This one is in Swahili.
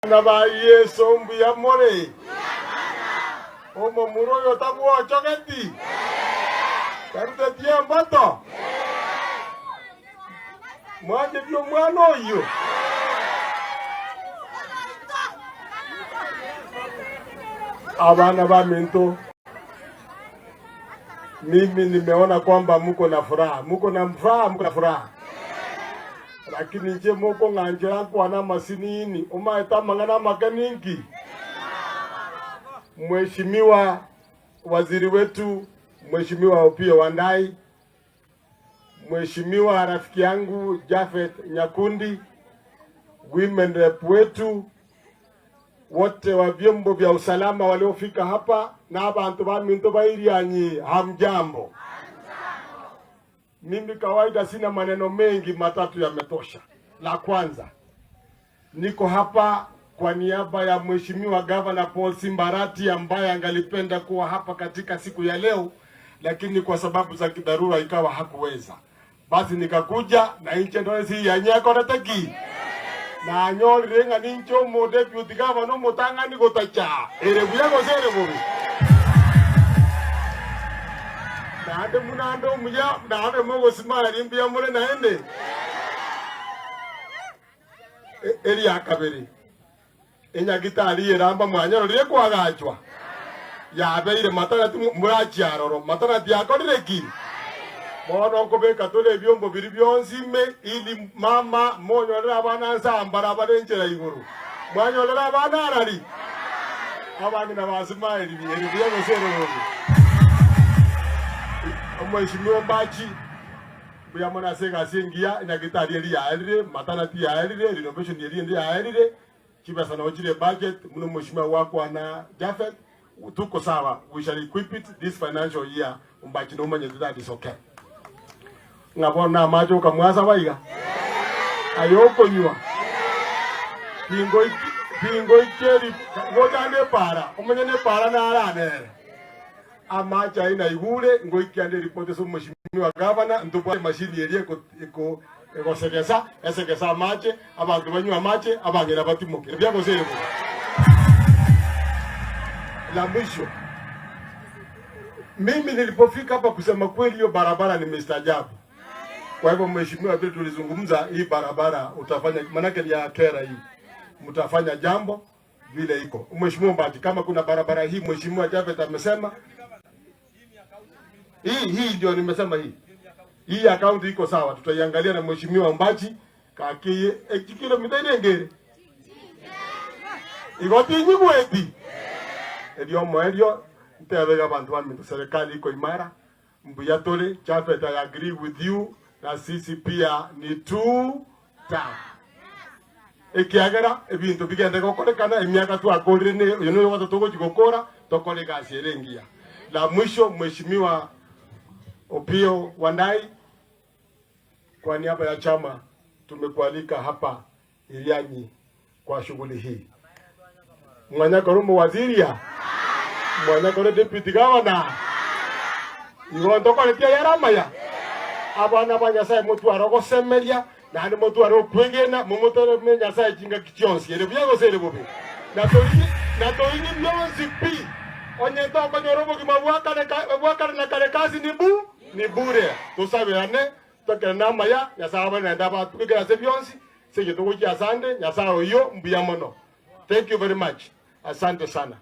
Naba Yesu mbuya more. Omo muro yo tabu choketi. Karute tia mbato. Mwaje bio mwana yo. Abana ba minto. Mimi nimeona kwamba mko na furaha, mko na furaha. Lakini nje mko nganjira kwa na masinini, umaeta mangana makaningi. Mheshimiwa waziri wetu, Mheshimiwa Obebo Wandai, Mheshimiwa rafiki yangu Nyakundi, women rep wetu, wote wa vyombo vya usalama waliofika hapa na abantu ba minto bairianyi, hamjambo. Mimi kawaida sina maneno mengi, matatu yametosha. La kwanza, niko hapa kwa niaba ya Mheshimiwa Governor Paul Simbarati ambaye angalipenda kuwa hapa katika siku ya leo, lakini kwa sababu za kidharura ikawa hakuweza. Basi nikakuja na inche ndonesi ya nyako nataki. Na nyoli renga nincho mo deputy governor motanga ni gotacha. Erebuya go serebubi. Na ade munando muya na ade mogo simara limbia mure na ende. Eri akabere. Enya gitari yeramba mwanyoro rie kwagachwa. Ya beire matana tu murachiaroro matana diakorire ki. Mono kobeka tole byombo biri byonzime ili mama monyolera abana nsambara barenjera iguru. Mwanyolera abana arari. Abandi nabasimairi biri byo gosero. Mheshimiwa Bachi buyamona sega sengia ina gitari eri ya erire matana ti ya erire renovation eri ndi ya erire kibasa na ochire budget muno mheshimiwa wako na Jafet tuko sawa. We shall equip it this financial year. Umbachi no manye that is okay. Ngabona majo kamwasa baiga ayoko nywa pingo ikeri ngojande para omenye ne para na arane amacha ina igure ngoikiande report so mheshimiwa governor ndupo mashini erie ko segesa mache abantu banywa mache abagera batimoke byako sere. La mwisho, mimi nilipofika hapa kusema kweli hiyo barabara nimestajabu. Kwa hivyo mheshimiwa, vile tulizungumza hii barabara utafanya manake ni ya kera hii. Mtafanya jambo vile iko. Mheshimiwa Mbati, kama kuna barabara hii mheshimiwa Jafet amesema hii ndio nimesema hii. Hii account iko sawa. Tutaiangalia na mheshimiwa Mbati kaki kilomita ngere. Igoti nyingi eti. Edio moedio ntebega bantu bami serikali iko imara. Mbuya tole Jafet, I agree with you. Na sisi pia ni ta ekiagera ebintu bigende gokorekana emyaka tu akorene yono watu togo jikokora tokole gasi erengia. La mwisho, mheshimiwa Obebo Wandai, kwa niaba ya chama tumekualika hapa Irianyi kwa shughuli hii. Mwanyakoro waziria, mwanyakoro deputy governor, iwondoko letia yaramaya. Abana banyasa mutu arogo semelia na ni mutu aro kwegena mumotoro menyasa jinga kichonsi ere byago sere bobe na toini byonsi pi onye to ko nyorobo kimabwaka na kale kazi ni bure tusabirane tokena maya nyasa abana ndaba tukigera se byonsi seje to kuja asante nyasa oyo mbuya mono. Thank you very much. Asante sana.